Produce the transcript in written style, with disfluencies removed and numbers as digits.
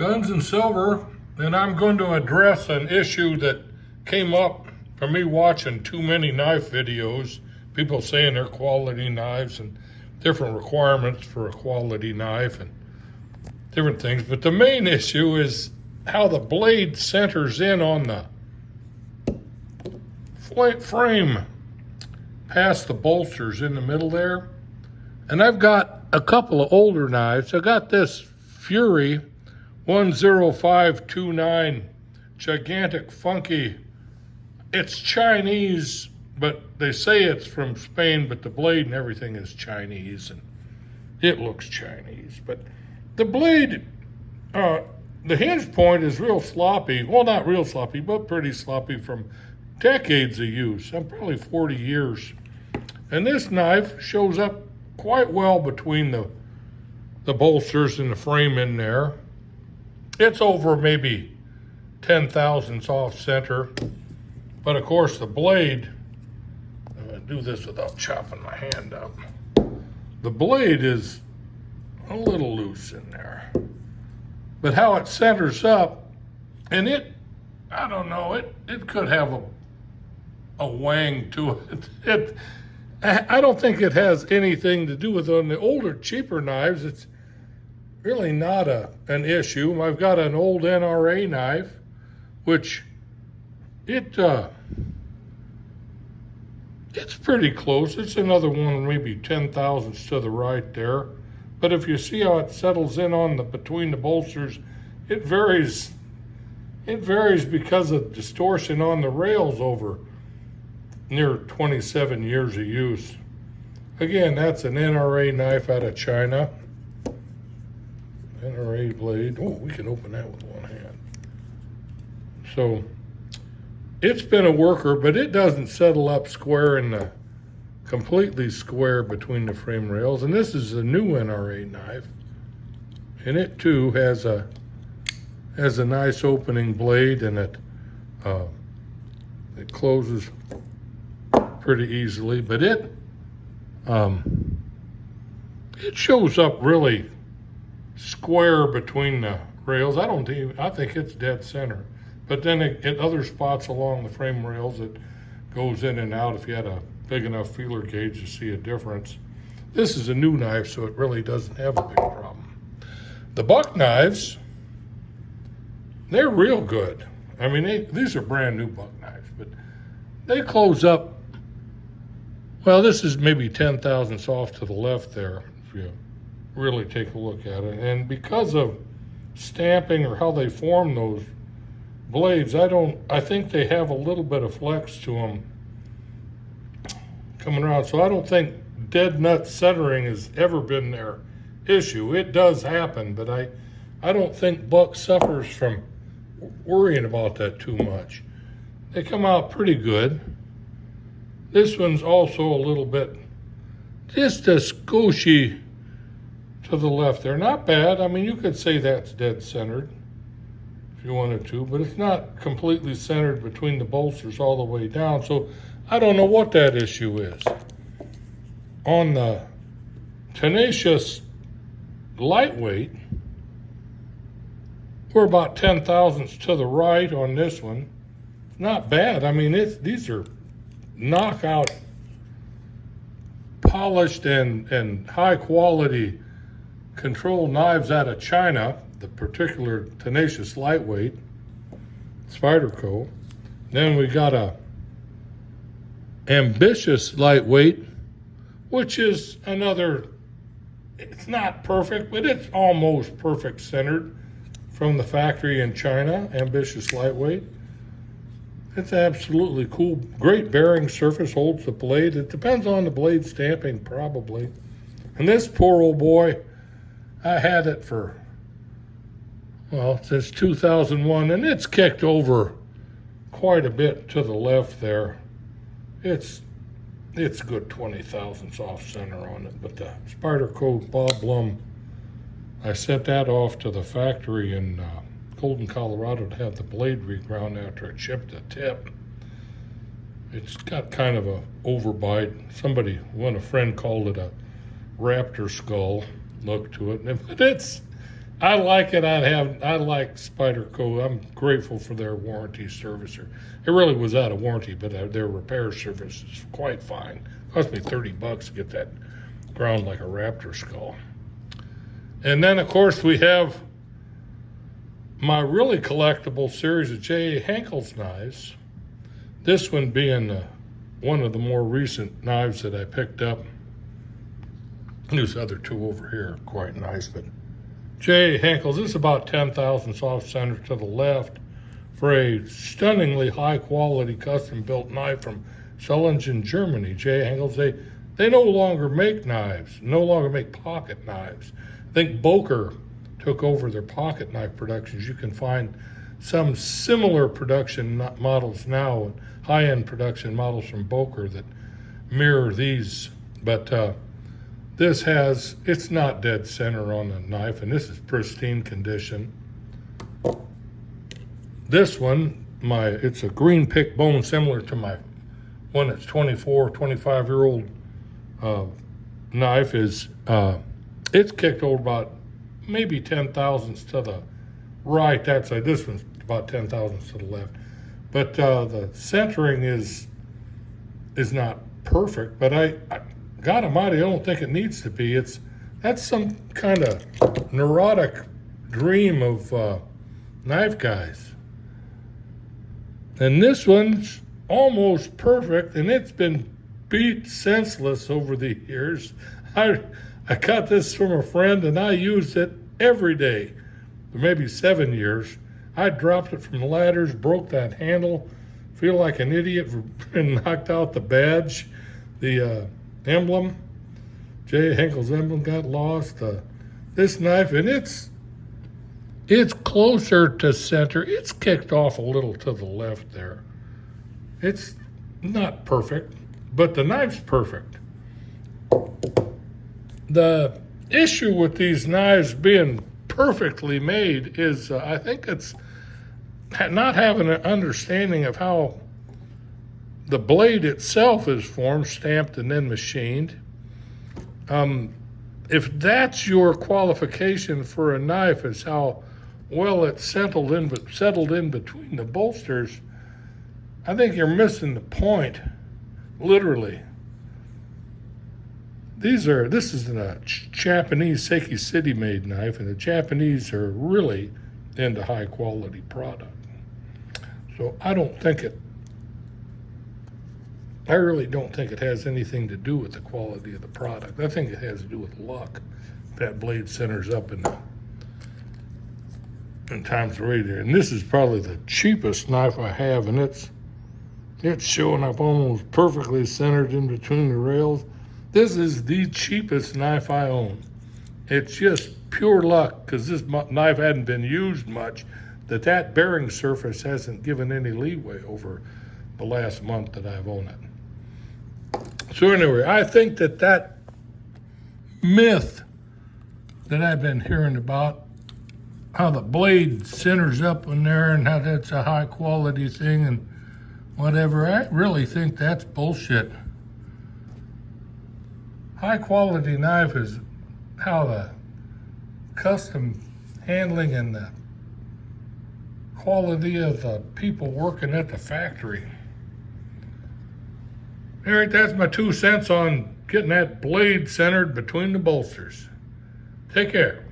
Guns and Silver, and I'm going to address an issue that came up from me watching too many knife videos. People saying they're quality knives and different requirements for a quality knife and different things. But the main issue is how the blade centers in on the frame past the bolsters in the middle there. And I've got a couple of older knives. I got this Fury 10529, gigantic, funky. It's Chinese, but they say it's from Spain, but the blade and everything is Chinese, and it looks Chinese. But the blade, the hinge point is real sloppy. Well, not real sloppy, but pretty sloppy from decades of use. I'm probably 40 years. And this knife shows up quite well between the bolsters and the frame in there. It's over maybe 10 thousandths off center. But of course the blade, I'm gonna do this without chopping my hand up. The blade is a little loose in there. But how it centers up, and I don't know, it could have a wang to it. I don't think it has anything to do with it. On the older, cheaper knives, it's really not an issue. I've got an old NRA knife, which it's pretty close. It's another one, maybe 10 thousandths to the right there. But if you see how it settles in on between the bolsters, it varies. It varies because of distortion on the rails over near 27 years of use. Again, that's an NRA knife out of China. NRA blade. Oh, we can open that with one hand. So it's been a worker, but it doesn't settle up square completely square between the frame rails. And this is a new NRA knife, and it too has a nice opening blade, and it closes pretty easily. But it shows up really square between the rails. I think it's dead center. But then at other spots along the frame rails, it goes in and out if you had a big enough feeler gauge to see a difference. This is a new knife, so it really doesn't have a big problem. The buck knives, they're real good. I mean, these are brand new buck knives, but they close up. Well, this is maybe 10 thousandths off to the left there, if you really take a look at it. And because of stamping or how they form those blades, I think they have a little bit of flex to them coming around. So I don't think dead nut centering has ever been their issue. It does happen, but I don't think buck suffers from worrying about that too much. They come out pretty good. This one's also a little bit, just a skooshy to the left there. Not bad. I mean, you could say that's dead centered if you wanted to, but it's not completely centered between the bolsters all the way down. So I don't know what that issue is. On the Tenacious lightweight, we're about 10 thousandths to the right on this one. Not bad. I mean, these are knockout, polished and high quality control knives out of China. The particular Tenacious lightweight, Spyderco. Then we got a Ambitious lightweight, which is another, it's not perfect, but it's almost perfect centered from the factory in China. Ambitious lightweight. It's absolutely cool. Great bearing surface, holds the blade. It depends on the blade stamping, probably. And this poor old boy, I had it for, well, since 2001, and it's kicked over quite a bit to the left there. It's good 20 thousandths off center on it. But the Spyderco Bob Blum, I sent that off to the factory in Golden, Colorado to have the blade reground after it chipped the tip. It's got kind of a overbite. A friend called it a raptor skull look to it. But I like it. I like Spyderco. I'm grateful for their warranty service. It really was out of warranty, but their repair service is quite fine. Cost me $30 to get that ground like a raptor skull. And then, of course, we have my really collectible series of J.A. Henkel's knives. This one being one of the more recent knives that I picked up. These other two over here are quite nice, but J.A. Henkel's, this is about 10 thousandths off center to the left for a stunningly high quality custom built knife from Solingen, Germany. J.A. Henkel's, they no longer make knives, no longer make pocket knives. I think Boker took over their pocket knife productions. You can find some similar production models now, high-end production models from Boker that mirror these, but it's not dead center on the knife, and this is pristine condition. This one, it's a green pick bone similar to my one that's 25-year-old knife is, it's kicked over about maybe 10 thousandths to the right. That's like this one's about 10 thousandths to the left. But the centering is not perfect, but God Almighty, I don't think it needs to be. That's some kind of neurotic dream of knife guys. And this one's almost perfect, and it's been beat senseless over the years. I got this from a friend, and I used it every day for maybe 7 years. I dropped it from the ladders, broke that handle, feel like an idiot and knocked out the badge, the emblem. J. Henkel's emblem got lost. This knife, and it's closer to center. It's kicked off a little to the left there. It's not perfect, but the knife's perfect. The issue with these knives being perfectly made is I think it's not having an understanding of how the blade itself is formed, stamped, and then machined. If that's your qualification for a knife, is how well it's settled in between the bolsters, I think you're missing the point, literally. This is a Japanese Seiki City made knife, and the Japanese are really into high quality product. So I really don't think it has anything to do with the quality of the product. I think it has to do with luck. That blade centers up in times right there. And this is probably the cheapest knife I have, and it's showing up almost perfectly centered in between the rails. This is the cheapest knife I own. It's just pure luck, because this knife hadn't been used much, that bearing surface hasn't given any leeway over the last month that I've owned it. So anyway, I think that myth that I've been hearing about, how the blade centers up in there and how that's a high quality thing and whatever, I really think that's bullshit. High quality knife is how the custom handling and the quality of the people working at the factory. Eric, that's my 2 cents on getting that blade centered between the bolsters. Take care.